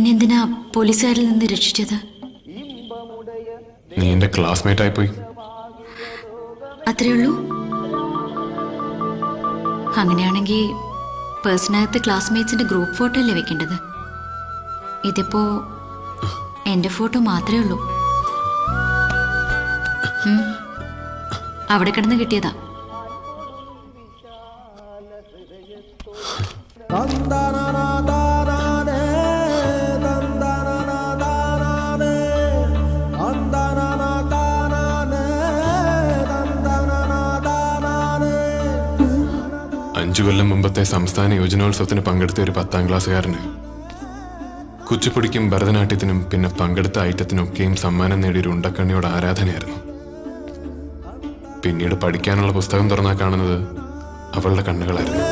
എന്നെന്തിനാ പോലീസുകാരിൽ നിന്ന് രക്ഷിച്ചത്? നീ എന്റെ ക്ലാസ്മേറ്റ് ആയിപ്പോയി. അത്രേ ഉള്ളൂ? അങ്ങനെയാണെങ്കിൽ പേഴ്സണകത്ത് ക്ലാസ്മേറ്റ്സിന്റെ ഗ്രൂപ്പ് ഫോട്ടോ അല്ലേ വെക്കേണ്ടത്? ഇതിപ്പോ എന്റെ ഫോട്ടോ മാത്രമേ ഉള്ളൂ. അവിടെ കിടന്ന് കിട്ടിയതാ. അഞ്ചു കൊല്ലം മുമ്പത്തെ സംസ്ഥാന യുവജനോത്സവത്തിന് പങ്കെടുത്ത ഒരു 10ാം ക്ലാസ്സുകാരന് കുച്ചിപ്പുടിക്കും ഭരതനാട്യത്തിനും പിന്നെ പങ്കെടുത്ത ഐറ്റത്തിനൊക്കെയും സമ്മാനം നേടിയൊരു ഉണ്ടക്കണ്ണിയോട് ആരാധനയായിരുന്നു. പിന്നീട് പഠിക്കാനുള്ള പുസ്തകം തുറന്നാൽ കാണുന്നത് അവളുടെ കണ്ണുകളായിരുന്നു.